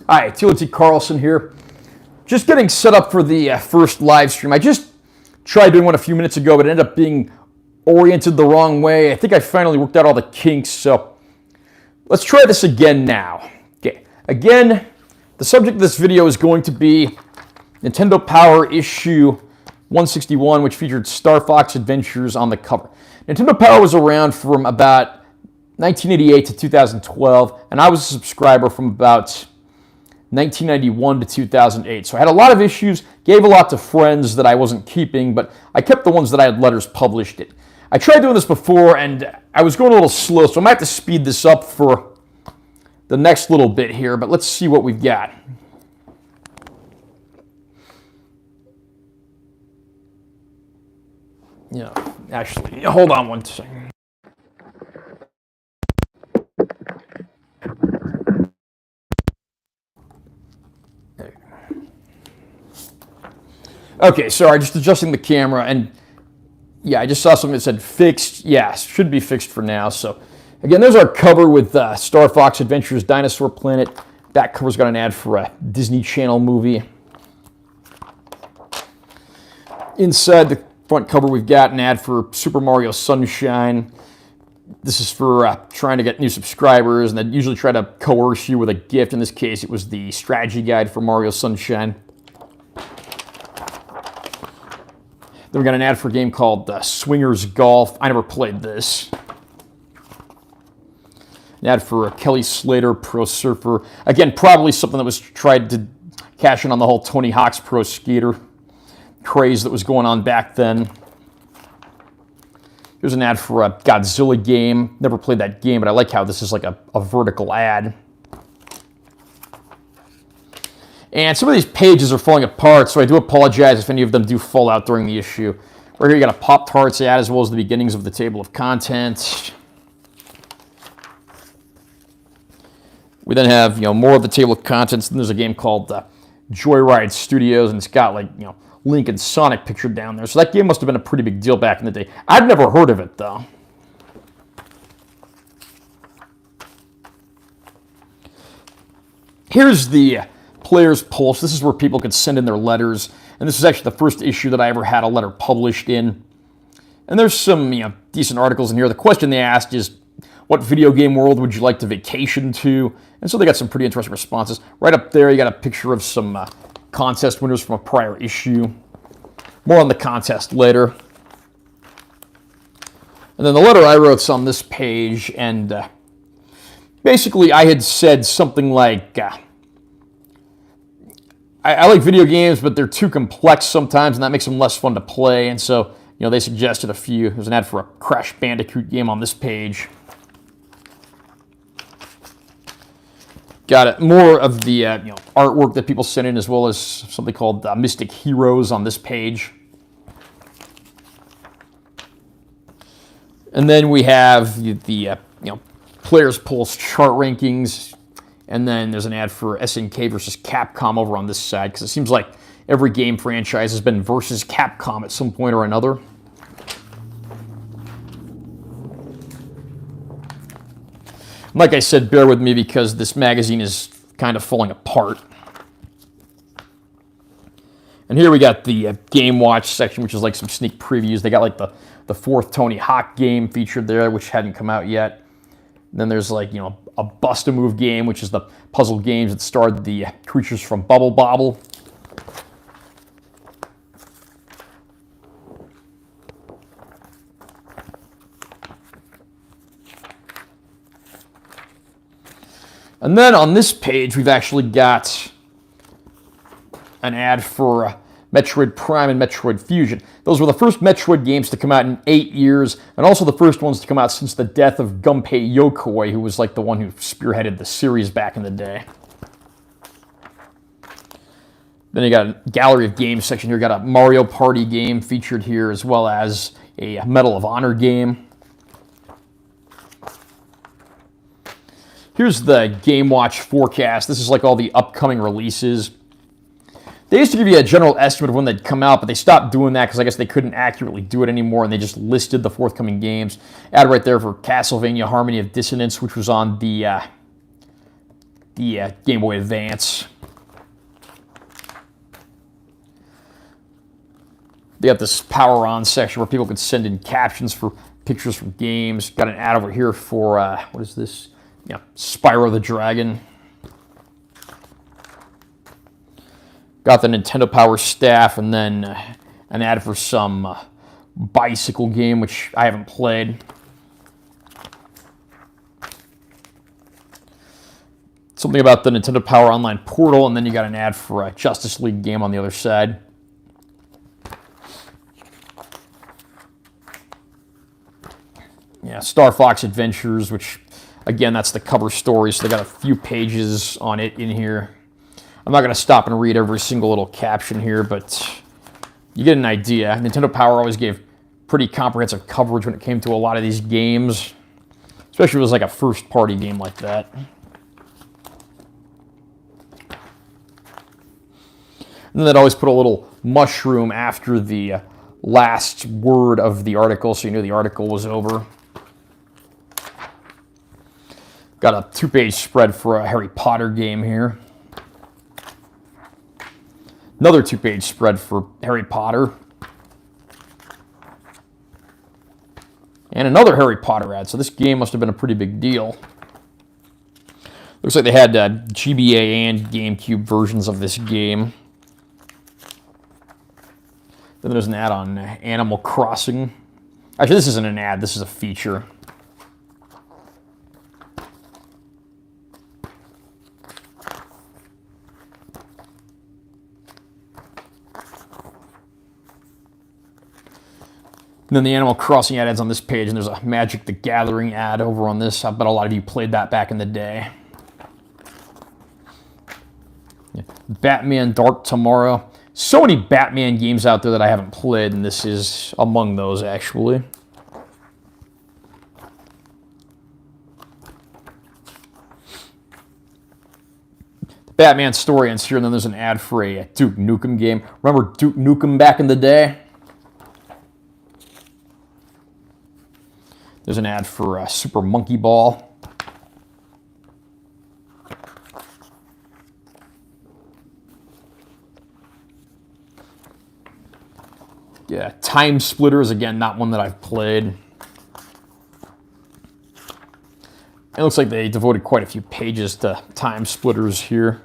Hi, TLT Carlson here. Just getting set up for the first live stream. I just tried doing one a few minutes ago, but it ended up being oriented the wrong way. I think I finally worked out all the kinks, so let's try this again now. Okay, again, the subject of this video is going to be Nintendo Power issue 161, which featured Star Fox Adventures on the cover. Nintendo Power was around from about 1988 to 2012, and I was a subscriber from about 1991 to 2008. So I had a lot of issues, gave a lot to friends that I wasn't keeping, but I kept the ones that I had letters published in. I tried doing this before, and I was going a little slow, so I might have to speed this up for the next little bit here, but let's see what we've got. Yeah, actually, hold on one second. Okay, sorry, just adjusting the camera, and yeah, I just saw something that said fixed. Yeah, should be fixed for now. So again, there's our cover with Star Fox Adventures Dinosaur Planet. That cover's got an ad for a Disney Channel movie. Inside the front cover, we've got an ad for Super Mario Sunshine. This is for trying to get new subscribers, and they usually try to coerce you with a gift. In this case, it was the strategy guide for Mario Sunshine. Then we got an ad for a game called Swingers Golf. I never played this. An ad for Kelly Slater Pro Surfer. Again, probably something that was tried to cash in on the whole Tony Hawk's Pro Skater craze that was going on back then. Here's an ad for a Godzilla game. Never played that game, but I like how this is like a vertical ad. And some of these pages are falling apart, so I do apologize if any of them do fall out during the issue. Right here you got a Pop-Tarts ad as well as the beginnings of the table of contents. We then have, more of the table of contents. Then there's a game called Joyride Studios, and it's got Link and Sonic pictured down there. So that game must have been a pretty big deal back in the day. I'd never heard of it though. Here's the Player's Pulse. This is where people could send in their letters, and this is actually the first issue that I ever had a letter published in. And there's some decent articles in here. The question they asked is, what video game world would you like to vacation to? And so they got some pretty interesting responses. Right up there, you got a picture of some contest winners from a prior issue. More on the contest later. And then the letter I wrote's on this page, and basically I had said something like, I like video games, but they're too complex sometimes, and that makes them less fun to play. And so, they suggested a few. There's an ad for a Crash Bandicoot game on this page. Got it. More of the artwork that people sent in, as well as something called Mystic Heroes on this page. And then we have the Player's Pulse chart rankings. And then there's an ad for SNK versus Capcom over on this side, because it seems like every game franchise has been versus Capcom at some point or another. Like I said, bear with me because this magazine is kind of falling apart. And here we got the Game Watch section, which is like some sneak previews. They got like the fourth Tony Hawk game featured there, which hadn't come out yet. And then there's a Bust-A-Move game, which is the puzzle games that starred the creatures from Bubble Bobble. And then on this page, we've actually got an ad for Metroid Prime and Metroid Fusion. Those were the first Metroid games to come out in 8 years, and also the first ones to come out since the death of Gunpei Yokoi, who was like the one who spearheaded the series back in the day. Then you got a gallery of games section here. Got a Mario Party game featured here, as well as a Medal of Honor game. Here's the Game Watch forecast. This is like all the upcoming releases. They used to give you a general estimate of when they'd come out, but they stopped doing that because I guess they couldn't accurately do it anymore, and they just listed the forthcoming games. Ad right there for Castlevania Harmony of Dissonance, which was on the the Game Boy Advance. They got this power on section where people can send in captions for pictures from games. Got an ad over here for, what is this? Yeah, Spyro the Dragon. Got the Nintendo Power staff, and then an ad for some bicycle game, which I haven't played. Something about the Nintendo Power Online portal, and then you got an ad for a Justice League game on the other side. Yeah, Star Fox Adventures, which, again, that's the cover story, so they got a few pages on it in here. I'm not going to stop and read every single little caption here, but you get an idea. Nintendo Power always gave pretty comprehensive coverage when it came to a lot of these games, especially if it was like a first-party game like that. And then they'd always put a little mushroom after the last word of the article, so you knew the article was over. Got a 2-page spread for a Harry Potter game here. Another 2-page spread for Harry Potter. And another Harry Potter ad, so this game must have been a pretty big deal. Looks like they had GBA and GameCube versions of this game. Then there's an ad on Animal Crossing. Actually, this isn't an ad, this is a feature. And then the Animal Crossing ad ends on this page, and there's a Magic the Gathering ad over on this. I bet a lot of you played that back in the day. Yeah. Batman Dark Tomorrow. So many Batman games out there that I haven't played, and this is among those, actually. The Batman story ends here, and then there's an ad for a Duke Nukem game. Remember Duke Nukem back in the day? There's an ad for Super Monkey Ball. Yeah, Time Splitters, again, not one that I've played. It looks like they devoted quite a few pages to Time Splitters here.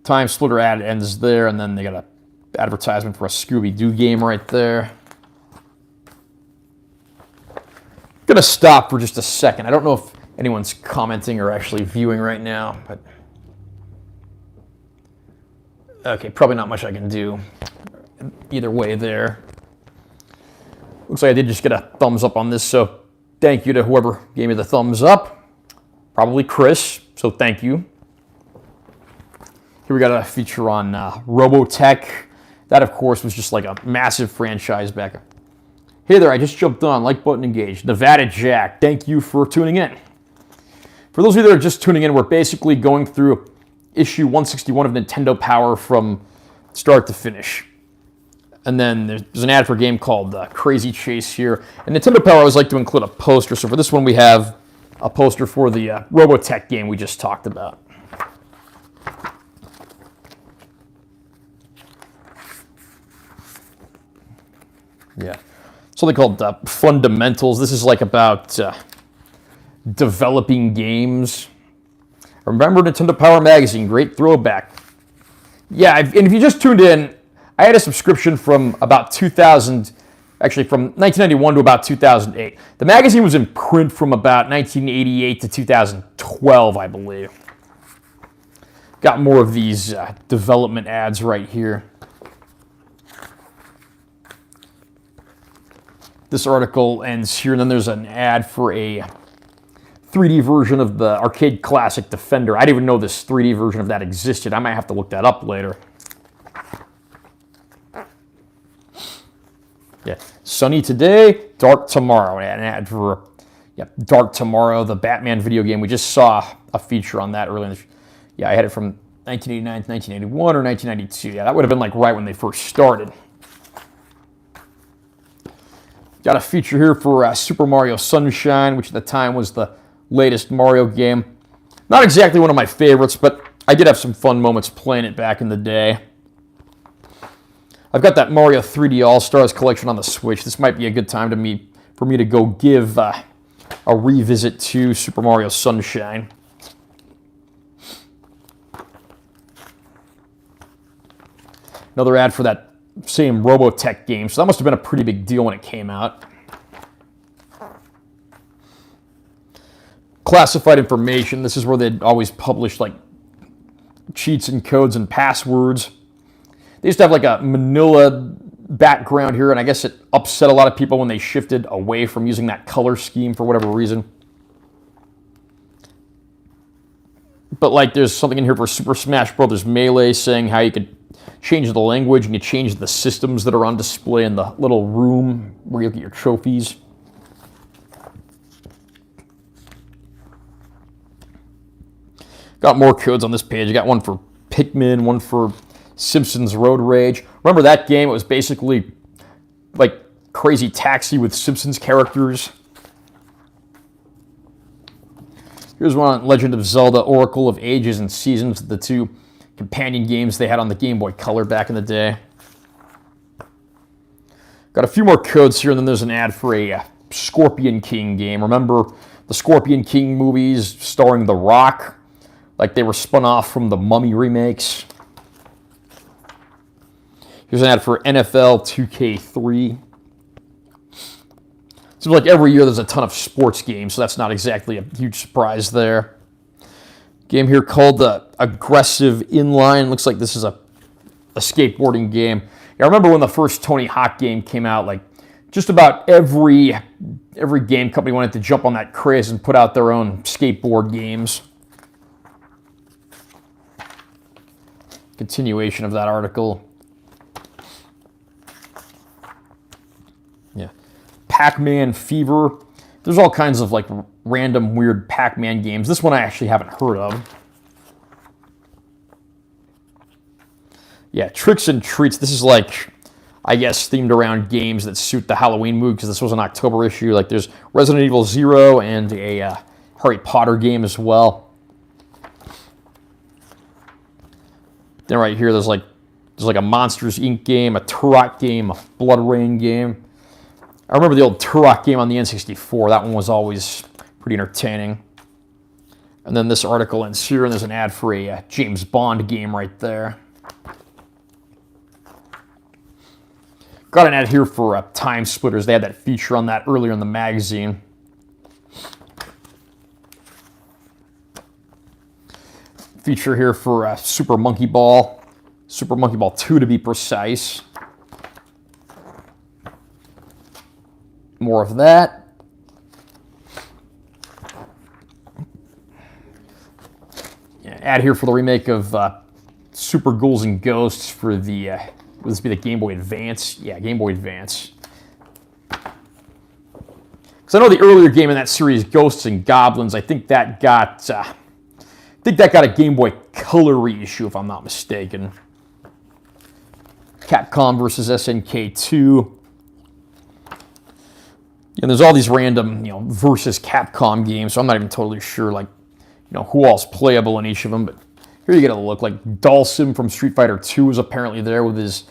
Time Splitter ad ends there, and then they got an advertisement for a Scooby-Doo game right there. Gonna stop for just a second. I don't know if anyone's commenting or actually viewing right now, but okay, probably not much I can do either way there. Looks like I did just get a thumbs up on this, so thank you to whoever gave me the thumbs up. Probably Chris, so thank you. Here we got a feature on Robotech. That, of course, was just like a massive franchise back. Hey there, I just jumped on, like button engaged. Nevada Jack, thank you for tuning in. For those of you that are just tuning in, we're basically going through issue 161 of Nintendo Power from start to finish. And then there's an ad for a game called Crazy Chase here. And Nintendo Power, I always like to include a poster. So for this one, we have a poster for the Robotech game we just talked about. Yeah, something called Fundamentals. This is like about developing games. Remember Nintendo Power Magazine, great throwback. Yeah, and if you just tuned in, I had a subscription from about 2000, actually from 1991 to about 2008. The magazine was in print from about 1988 to 2012, I believe. Got more of these development ads right here. This article ends here, and then there's an ad for a 3D version of the arcade classic Defender. I didn't even know this 3D version of that existed. I might have to look that up later. Yeah, sunny today, dark tomorrow. An ad for Dark Tomorrow, the Batman video game. We just saw a feature on that earlier. Yeah, I had it from 1989 to 1981 or 1992. Yeah, that would have been like right when they first started. Got a feature here for Super Mario Sunshine, which at the time was the latest Mario game. Not exactly one of my favorites, but I did have some fun moments playing it back in the day. I've got that Mario 3D All-Stars collection on the Switch. This might be a good time for me to go give a revisit to Super Mario Sunshine. Another ad for that same Robotech game, so that must have been a pretty big deal when it came out. Classified information. This is where they'd always publish like cheats and codes and passwords. They used to have like a manila background here, and I guess it upset a lot of people when they shifted away from using that color scheme for whatever reason. But like there's something in here for Super Smash Bros. Melee saying how you could change the language and you change the systems that are on display in the little room where you get your trophies. Got more codes on this page. I got one for Pikmin, one for Simpsons Road Rage. Remember that game? It was basically like Crazy Taxi with Simpsons characters. Here's one on Legend of Zelda, Oracle of Ages and Seasons, the two companion games they had on the Game Boy Color back in the day. Got a few more codes here, and then there's an ad for a Scorpion King game. Remember the Scorpion King movies starring The Rock? Like they were spun off from the Mummy remakes. Here's an ad for NFL 2K3. Seems like every year there's a ton of sports games, so that's not exactly a huge surprise there. Game here called Aggressive Inline. Looks like this is a skateboarding game. Yeah, I remember when the first Tony Hawk game came out, like just about every game company wanted to jump on that craze and put out their own skateboard games. Continuation of that article. Yeah. Pac-Man Fever. There's all kinds of like random weird Pac-Man games. This one I actually haven't heard of. Yeah, Tricks and Treats. This is like, I guess, themed around games that suit the Halloween mood because this was an October issue. Like there's Resident Evil 0 and a Harry Potter game as well. Then right here, there's like a Monsters Inc. game, a Turok game, a Blood Rain game. I remember the old Turok game on the N64. That one was always pretty entertaining. And then this article ends here, and there's an ad for a James Bond game right there. Got an ad here for Time Splitters. They had that feature on that earlier in the magazine. Feature here for Super Monkey Ball. Super Monkey Ball 2 to be precise. More of that. Yeah, ad here for the remake of Super Ghouls and Ghosts for the, would this be the Game Boy Advance? Yeah, Game Boy Advance. Because I know the earlier game in that series, Ghosts and Goblins, I think that got a Game Boy Color reissue, if I'm not mistaken. Capcom versus SNK 2. And there's all these random, versus Capcom games, so I'm not even totally sure, like, who all's playable in each of them. But here you get a look. Like Dalsim from Street Fighter 2 is apparently there with his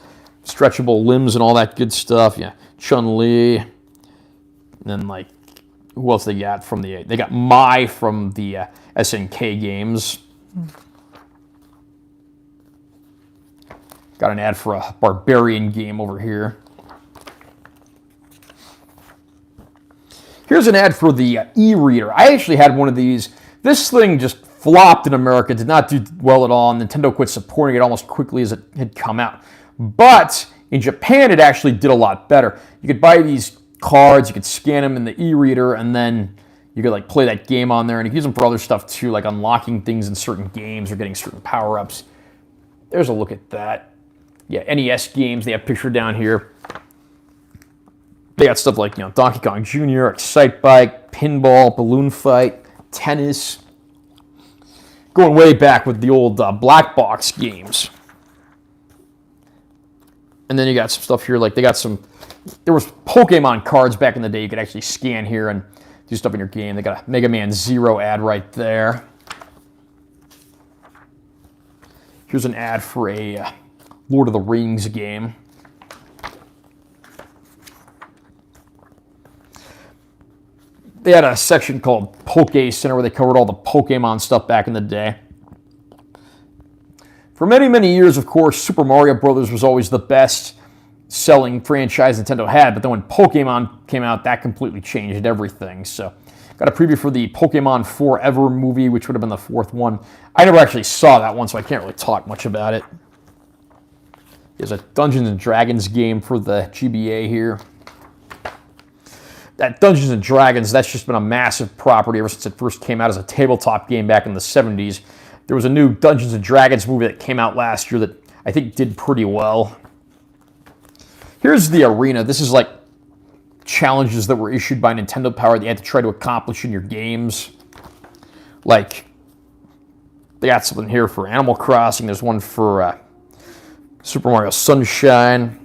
stretchable limbs and all that good stuff. Yeah, Chun-Li. And then, like, who else they got from the... They got Mai from the SNK games. Got an ad for a Barbarian game over here. Here's an ad for the e-reader. I actually had one of these. This thing just flopped in America, did not do well at all. Nintendo quit supporting it almost quickly as it had come out. But in Japan, it actually did a lot better. You could buy these cards, you could scan them in the e-reader, and then you could like play that game on there, and you could use them for other stuff too, like unlocking things in certain games or getting certain power-ups. There's a look at that. Yeah, NES games, they have pictured down here. They got stuff like, Donkey Kong Jr., Excite Bike, Pinball, Balloon Fight, Tennis. Going way back with the old black box games. And then you got some stuff here, like there was Pokemon cards back in the day you could actually scan here and do stuff in your game. They got a Mega Man Zero ad right there. Here's an ad for a Lord of the Rings game. They had a section called Poke Center where they covered all the Pokemon stuff back in the day. For many, many years, of course, Super Mario Brothers was always the best selling franchise Nintendo had, but then when Pokemon came out, that completely changed everything. So, got a preview for the Pokemon Forever movie, which would have been the fourth one. I never actually saw that one, so I can't really talk much about it. There's a Dungeons & Dragons game for the GBA here. That Dungeons & Dragons, that's just been a massive property ever since it first came out as a tabletop game back in the 70s. There was a new Dungeons & Dragons movie that came out last year that I think did pretty well. Here's the arena. This is like challenges that were issued by Nintendo Power that you had to try to accomplish in your games. Like, they got something here for Animal Crossing. There's one for Super Mario Sunshine.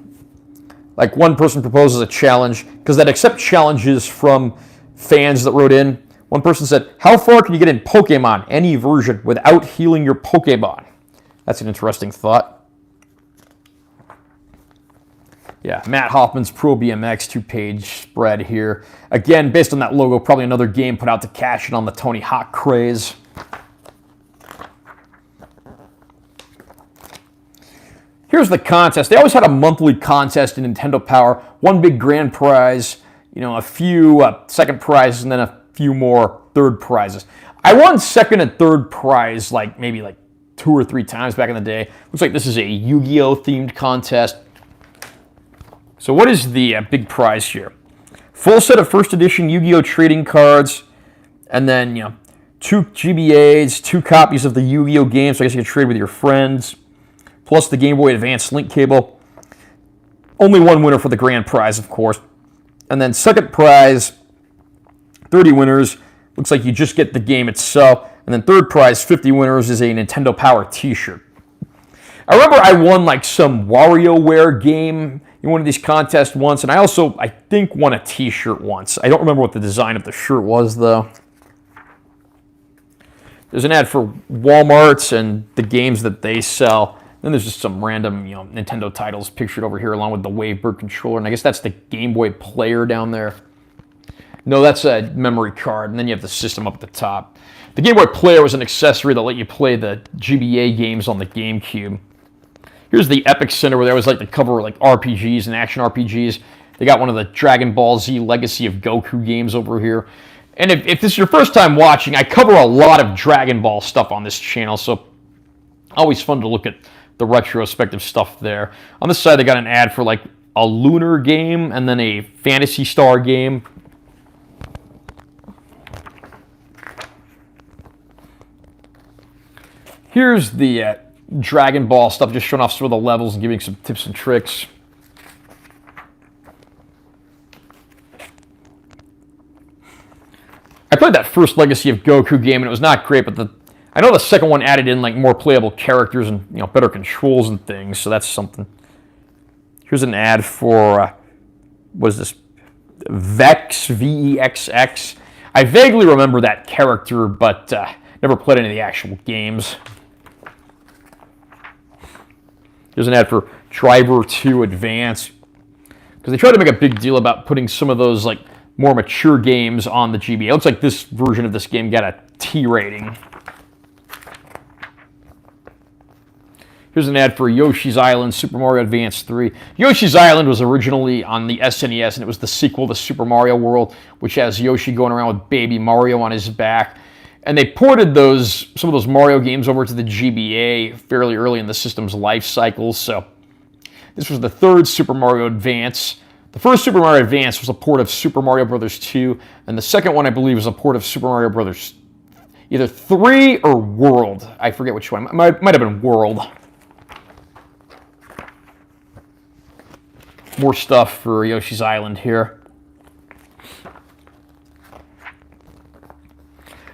Like, one person proposes a challenge, because they'd accept challenges from fans that wrote in. One person said, how far can you get in Pokemon, any version, without healing your Pokemon? That's an interesting thought. Yeah, Matt Hoffman's Pro BMX 2-page spread here. Again, based on that logo, probably another game put out to cash in on the Tony Hawk craze. Here's the contest. They always had a monthly contest in Nintendo Power. One big grand prize, a few second prizes, and then a few more third prizes. I won second and third prize maybe 2 or 3 times back in the day. Looks like this is a Yu-Gi-Oh! Themed contest. So what is the big prize here? Full set of first edition Yu-Gi-Oh! Trading cards, and then 2 GBAs, 2 copies of the Yu-Gi-Oh! Game, so I guess you can trade with your friends, plus the Game Boy Advance link cable. Only one winner for the grand prize, of course. And then second prize, 30 winners. Looks like you just get the game itself. And then third prize, 50 winners, is a Nintendo Power t-shirt. I remember I won some WarioWare game in one of these contests once, and I think, won a t-shirt once. I don't remember what the design of the shirt was, though. There's an ad for Walmart and the games that they sell. Then there's just some random, Nintendo titles pictured over here along with the Wavebird controller, and I guess that's the Game Boy player down there. No, that's a memory card, and then you have the system up at the top. The Game Boy player was an accessory that let you play the GBA games on the GameCube. Here's the Epic Center where they always like to cover RPGs and action RPGs. They got one of the Dragon Ball Z Legacy of Goku games over here. And if this is your first time watching, I cover a lot of Dragon Ball stuff on this channel, so always fun to look at the retrospective stuff there. On this side, they got an ad for a Lunar game and then a Phantasy Star game. Here's the Dragon Ball stuff, just showing off some of the levels and giving some tips and tricks. I played that first Legacy of Goku game, and it was not great, but I know the second one added in more playable characters and better controls and things, so that's something. Here's an ad for what is this? Vex, VEXX. I vaguely remember that character, but never played any of the actual games. Here's an ad for Driver 2 Advance, because they tried to make a big deal about putting some of those more mature games on the GBA. It looks like this version of this game got a T rating. Here's an ad for Yoshi's Island Super Mario Advance 3. Yoshi's Island was originally on the SNES, and it was the sequel to Super Mario World, which has Yoshi going around with baby Mario on his back. And they ported some of those Mario games over to the GBA fairly early in the system's life cycle. So this was the third Super Mario Advance. The first Super Mario Advance was a port of Super Mario Bros. 2, and the second one, I believe, was a port of Super Mario Bros. Either 3 or World. I forget which one. Might have been World. More stuff for Yoshi's Island here.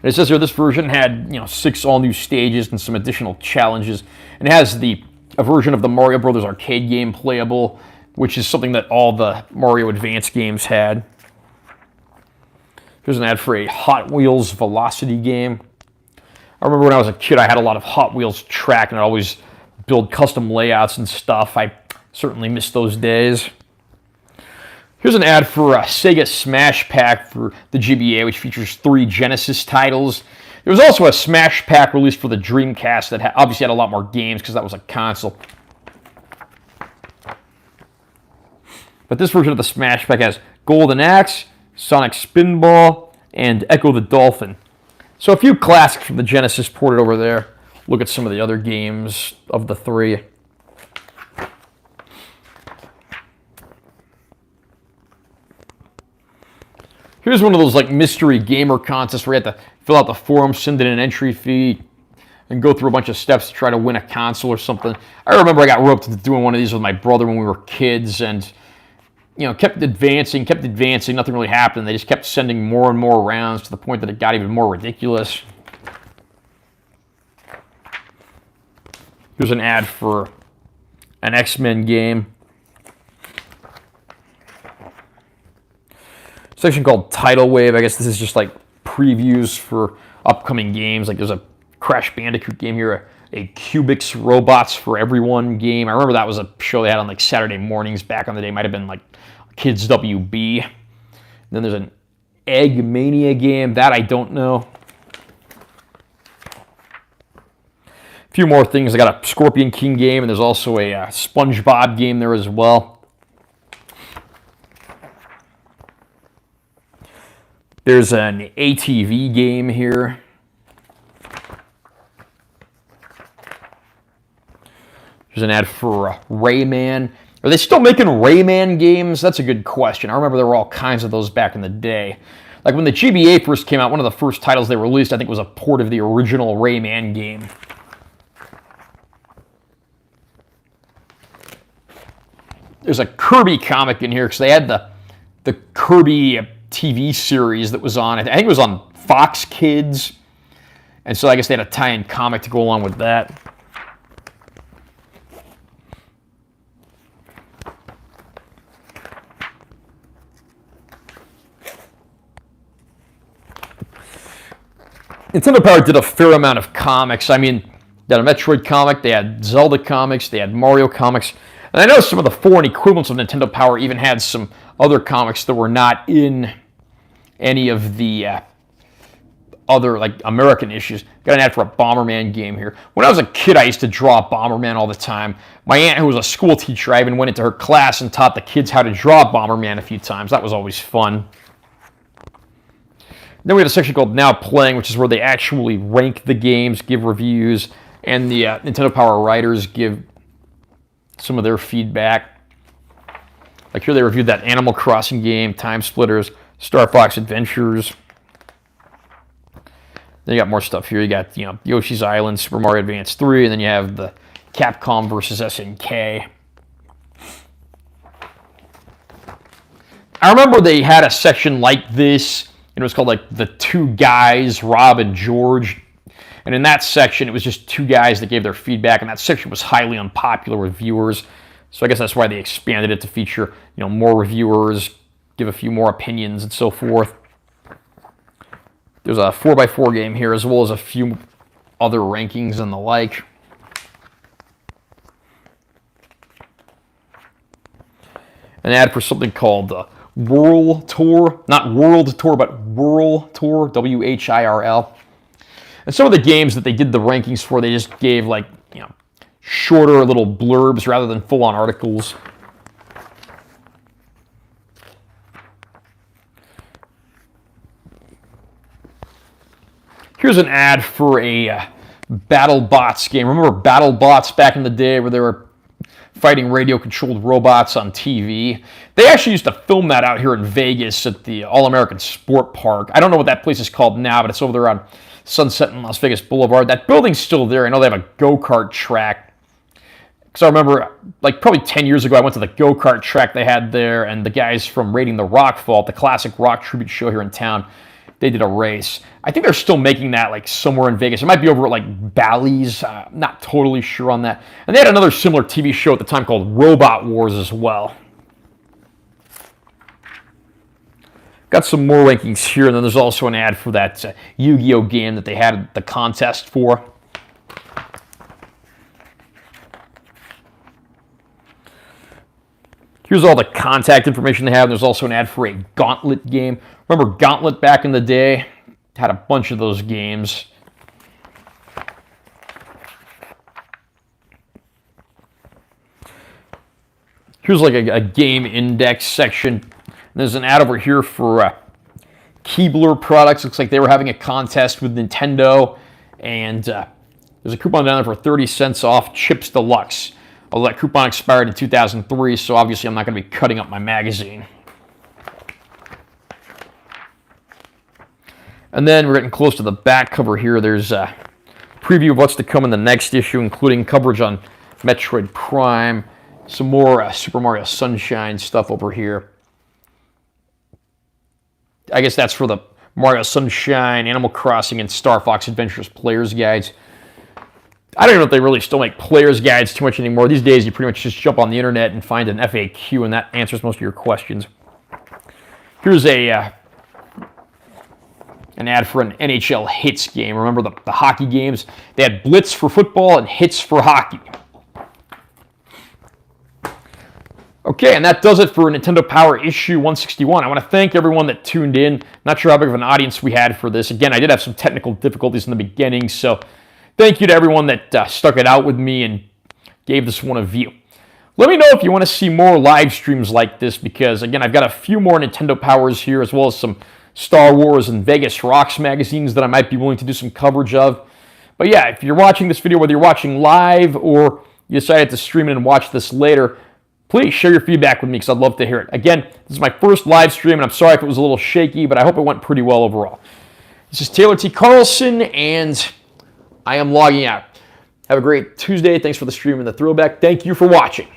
And it says here this version had 6 all-new stages and some additional challenges. And it has the a version of the Mario Brothers arcade game playable, which is something that all the Mario Advance games had. Here's an ad for a Hot Wheels Velocity game. I remember when I was a kid, I had a lot of Hot Wheels track, and I'd always build custom layouts and stuff. I certainly miss those days. Here's an ad for a Sega Smash Pack for the GBA, which features 3 Genesis titles. There was also a Smash Pack released for the Dreamcast that obviously had a lot more games because that was a console. But this version of the Smash Pack has Golden Axe, Sonic Spinball, and Echo the Dolphin. So a few classics from the Genesis ported over there. Look at some of the other games of the 3. Here's one of those like mystery gamer contests where you have to fill out the form, send in an entry fee, and go through a bunch of steps to try to win a console or something. I remember I got roped into doing one of these with my brother when we were kids, and kept advancing, nothing really happened. They just kept sending more and more rounds to the point that it got even more ridiculous. Here's an ad for an X-Men game. Section called Tidal Wave. I guess this is just like previews for upcoming games. Like there's a Crash Bandicoot game here, a Cubics Robots for Everyone game. I remember that was a show they had on like Saturday mornings back on the day. Might have been like Kids WB. And then there's an Egg Mania game. That I don't know. A few more things. I got a Scorpion King game, and there's also a SpongeBob game there as well. There's an ATV game here. There's an ad for Rayman. Are they still making Rayman games? That's a good question. I remember there were all kinds of those back in the day. Like when the GBA first came out, one of the first titles they released, I think, was a port of the original Rayman game. There's a Kirby comic in here because they had the Kirby TV series that was on, I think it was on Fox Kids, and so I guess they had a tie-in comic to go along with that. Nintendo Power did a fair amount of comics. I mean, they had a Metroid comic, they had Zelda comics, they had Mario comics, and I know some of the foreign equivalents of Nintendo Power even had some other comics that were not in any of the other like American issues. Got an ad for a Bomberman game here. When I was a kid, I used to draw Bomberman all the time. My aunt, who was a school teacher, I even went into her class and taught the kids how to draw Bomberman a few times. That was always fun. Then we have a section called Now Playing, which is where they actually rank the games, give reviews, and the Nintendo Power writers give some of their feedback. Like here they reviewed that Animal Crossing game, Time Splitters, Star Fox Adventures. Then you got more stuff here. You got Yoshi's Island, Super Mario Advance 3, and then you have the Capcom versus SNK. I remember they had a section like this. It was called like The Two Guys, Rob and George. And in that section, it was just two guys that gave their feedback, and that section was highly unpopular with viewers. So I guess that's why they expanded it to feature, more reviewers, give a few more opinions, and so forth. There's a 4x4 game here, as well as a few other rankings and the like. An ad for something called Whirl Tour. Not World Tour, but Whirl Tour, WHIRL. And some of the games that they did the rankings for, they just gave shorter little blurbs rather than full-on articles. Here's an ad for a BattleBots game. Remember BattleBots back in the day where they were fighting radio-controlled robots on TV? They actually used to film that out here in Vegas at the All-American Sport Park. I don't know what that place is called now, but it's over there on Sunset and Las Vegas Boulevard. That building's still there. I know they have a go-kart track. Because I remember, probably 10 years ago, I went to the go-kart track they had there, and the guys from Raiding the Rockfall, the classic rock tribute show here in town, they did a race. I think they're still making that like somewhere in Vegas. It might be over at like Bally's. Not totally sure on that. And they had another similar TV show at the time called Robot Wars as well. Got some more rankings here, and then there's also an ad for that Yu-Gi-Oh game that they had the contest for. Here's all the contact information they have. And there's also an ad for a Gauntlet game. Remember Gauntlet back in the day? Had a bunch of those games. Here's like a game index section. There's an ad over here for Keebler products. Looks like they were having a contest with Nintendo. And there's a coupon down there for 30 cents off Chips Deluxe. Although that coupon expired in 2003, so obviously I'm not going to be cutting up my magazine. And then we're getting close to the back cover here. There's a preview of what's to come in the next issue, including coverage on Metroid Prime, some more Super Mario Sunshine stuff over here. I guess that's for the Mario Sunshine, Animal Crossing, and Star Fox Adventures Player's Guides. I don't even know if they really still make Player's Guides too much anymore. These days, you pretty much just jump on the internet and find an FAQ, and that answers most of your questions. Here's an ad for an NHL Hits game. Remember the hockey games? They had Blitz for football and Hits for hockey. Okay, and that does it for Nintendo Power issue 161. I want to thank everyone that tuned in. Not sure how big of an audience we had for this. Again, I did have some technical difficulties in the beginning, so thank you to everyone that stuck it out with me and gave this one a view. Let me know if you want to see more live streams like this, because, again, I've got a few more Nintendo Powers here, as well as some Star Wars and Vegas Rocks magazines that I might be willing to do some coverage of. But yeah, if you're watching this video, whether you're watching live or you decided to stream it and watch this later, please share your feedback with me, because I'd love to hear it. Again, this is my first live stream, and I'm sorry if it was a little shaky, but I hope it went pretty well overall. This is Taylor T. Carlson, and I am logging out. Have a great Tuesday. Thanks for the stream and the throwback. Thank you for watching.